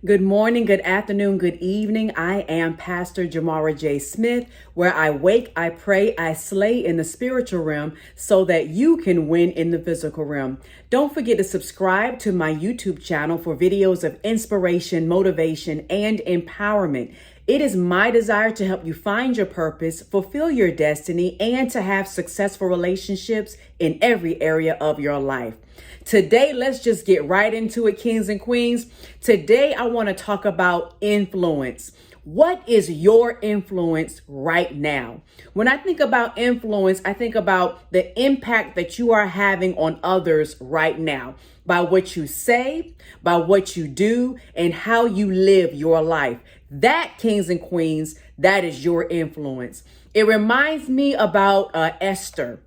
Good morning, good afternoon, good evening. I am Pastor Jamarajsmith, where I wake, I pray, I slay in the spiritual realm so that you can win in the physical realm. Don't forget to subscribe to my YouTube channel for videos of inspiration, motivation, and empowerment. It is my desire to help you find your purpose, fulfill your destiny, and to have successful relationships in every area of your life. Today, let's just get right into it, kings and queens. Today, I want to talk about influence. What is your influence right now? When I think about influence, I think about the impact that you are having on others right now by what you say, by what you do, and how you live your life. That, kings and queens, that is your influence. It reminds me about Esther.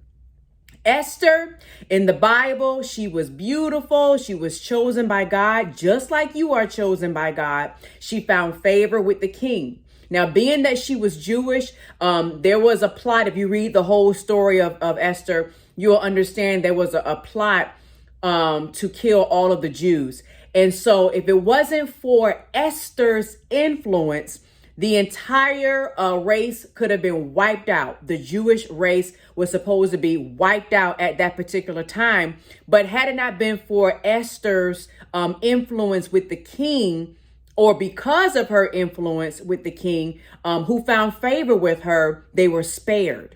Esther, in the Bible, she was beautiful. She was chosen by God, just like you are chosen by God. She found favor with the king. Now, being that she was Jewish, there was a plot. If you read the whole story of Esther, you'll understand there was a plot to kill all of the Jews. And so if it wasn't for Esther's influence, the entire race could have been wiped out. The Jewish race was supposed to be wiped out at that particular time. But had it not been for Esther's influence with the king, or because of her influence with the king, who found favor with her, they were spared.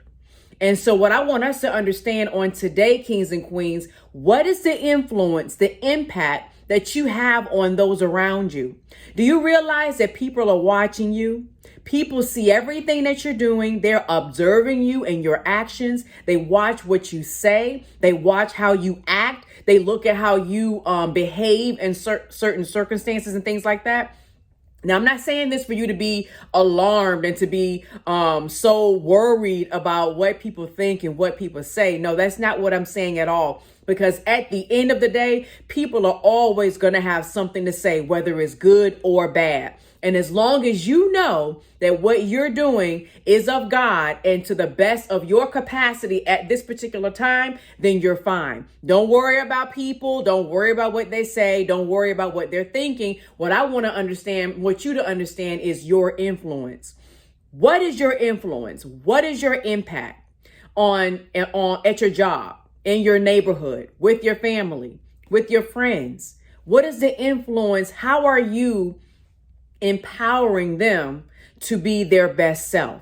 And so what I want us to understand on today, kings and queens, what is the influence, the impact that you have on those around you? Do you realize that people are watching you? People see everything that you're doing. They're observing you and your actions. They watch what you say. They watch how you act. They look at how you behave in certain circumstances and things like that. Now, I'm not saying this for you to be alarmed and to be so worried about what people think and what people say. No, that's not what I'm saying at all. Because at the end of the day, people are always going to have something to say, whether it's good or bad. And as long as you know that what you're doing is of God and to the best of your capacity at this particular time, then you're fine. Don't worry about people. Don't worry about what they say. Don't worry about what they're thinking. What I want you to understand is your influence. What is your influence? What is your impact at your job, in your neighborhood, with your family, with your friends? What is the influence? How are you empowering them to be their best self?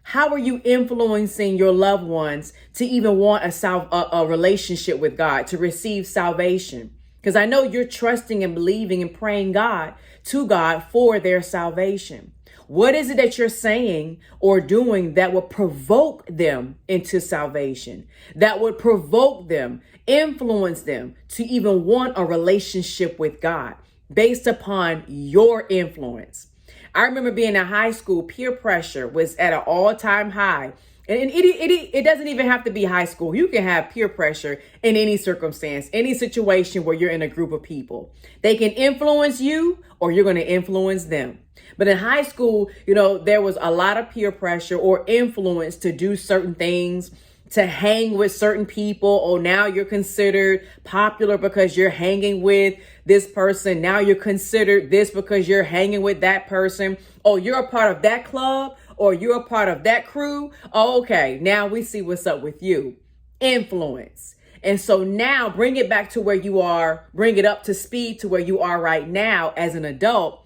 How are you influencing your loved ones to even want a relationship with God, to receive salvation? Because I know you're trusting and believing and praying to God for their salvation. What is it that you're saying or doing that will provoke them into salvation, that would provoke them, influence them to even want a relationship with God based upon your influence? I remember being in high school, peer pressure was at an all-time high. And it doesn't even have to be high school. You can have peer pressure in any circumstance, any situation where you're in a group of people. They can influence you or you're going to influence them. But in high school, there was a lot of peer pressure or influence to do certain things, to hang with certain people. Oh, now you're considered popular because you're hanging with this person. Now you're considered this because you're hanging with that person. Oh, you're a part of that club, or you're a part of that crew. Oh, okay, now we see what's up with you. Influence. And so now bring it back to where you are, bring it up to speed to where you are right now as an adult.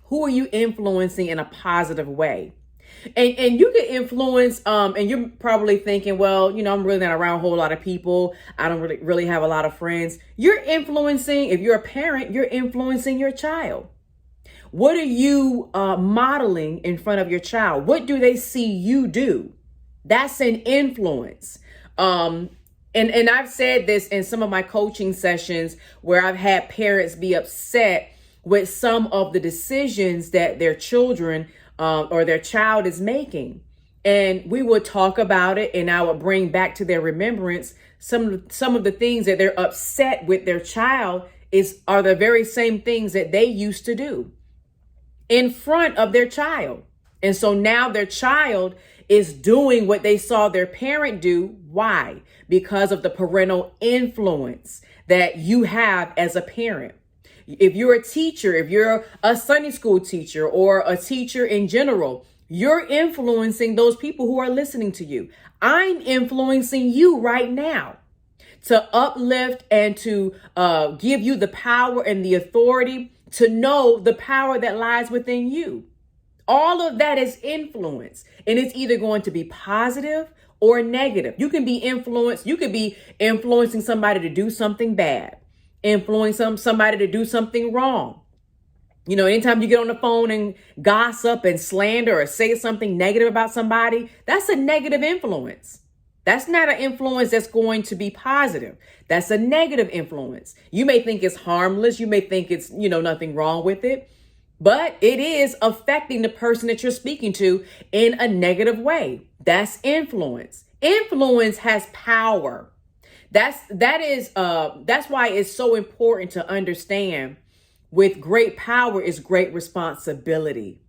Who are you influencing in a positive way? And you can influence, and you're probably thinking, well, I'm really not around a whole lot of people. I don't really have a lot of friends. You're influencing, if you're a parent, you're influencing your child. What are you modeling in front of your child? What do they see you do? That's an influence. And I've said this in some of my coaching sessions where I've had parents be upset with some of the decisions that their children or their child is making. And we would talk about it, and I would bring back to their remembrance some of the things that they're upset with their child are the very same things that they used to do in front of their child. And so now their child is doing what they saw their parent do. Why? Because of the parental influence that you have as a parent. If you're a teacher, if you're a Sunday school teacher or a teacher in general, you're influencing those people who are listening to you. I'm influencing you right now to uplift and to give you the power and the authority to know the power that lies within you. All of that is influence, and it's either going to be positive or negative. You can be influenced. You could be influencing somebody to do something bad, influencing somebody to do something wrong. You know, anytime you get on the phone and gossip and slander or say something negative about somebody, that's a negative influence. That's not an influence that's going to be positive. That's a negative influence. You may think it's harmless. You may think it's, nothing wrong with it, but it is affecting the person that you're speaking to in a negative way. That's influence. Influence has power. That's why it's so important to understand with great power is great responsibility.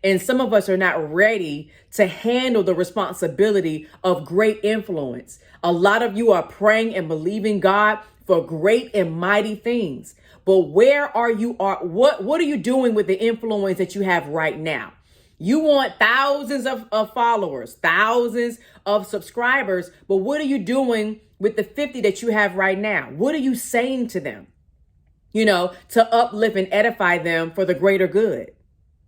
And some of us are not ready to handle the responsibility of great influence. A lot of you are praying and believing God for great and mighty things. But where are you? What are you doing with the influence that you have right now? You want thousands of followers, thousands of subscribers, but what are you doing with the 50 that you have right now? What are you saying to them? To uplift and edify them for the greater good.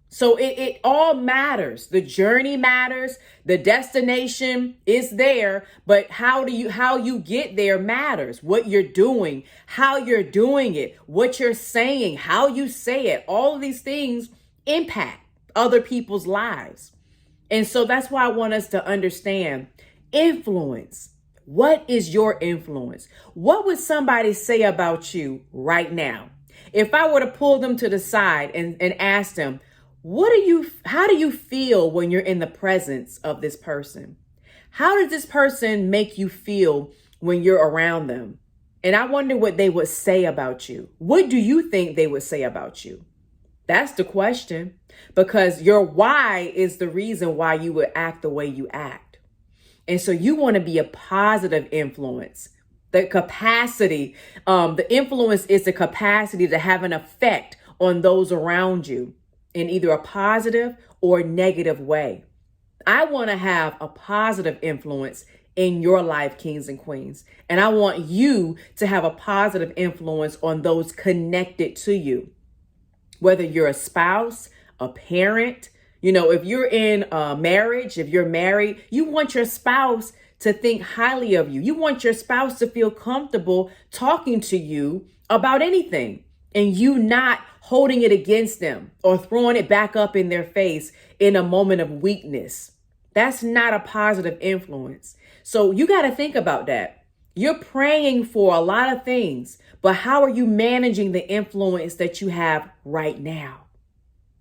So it all matters. The journey matters. The destination is there, but how you get there matters. What you're doing, how you're doing it, what you're saying, how you say it, all of these things impact other people's lives. And so that's why I want us to understand influence. What is your influence? What would somebody say about you right now? If I were to pull them to the side and ask them, how do you feel when you're in the presence of this person? How does this person make you feel when you're around them? And I wonder what they would say about you. What do you think they would say about you? That's the question, because your why is the reason why you would act the way you act. And so you want to be a positive influence. The capacity, the influence is the capacity to have an effect on those around you in either a positive or negative way. I want to have a positive influence in your life, kings and queens. And I want you to have a positive influence on those connected to you. Whether you're a spouse, a parent, if you're in a marriage, if you're married, you want your spouse to think highly of you. You want your spouse to feel comfortable talking to you about anything and you not holding it against them or throwing it back up in their face in a moment of weakness. That's not a positive influence. So you got to think about that. You're praying for a lot of things, but how are you managing the influence that you have right now?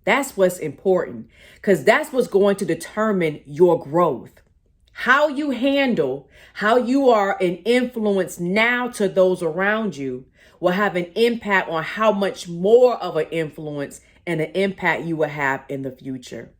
That's what's important, because that's what's going to determine your growth. How you handle, how you are an influence now to those around you will have an impact on how much more of an influence and an impact you will have in the future.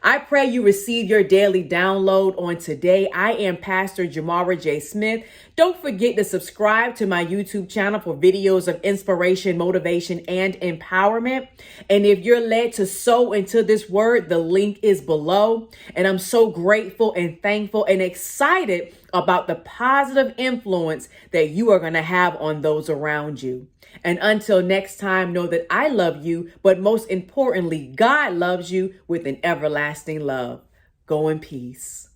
I pray you receive your daily download on today. I am Pastor Jamarajsmith. Don't forget to subscribe to my YouTube channel for videos of inspiration, motivation, and empowerment. And if you're led to sow into this word, the link is below. And I'm so grateful and thankful and excited about the positive influence that you are going to have on those around you. And until next time, know that I love you, but most importantly, God loves you with an everlasting love. Go in peace.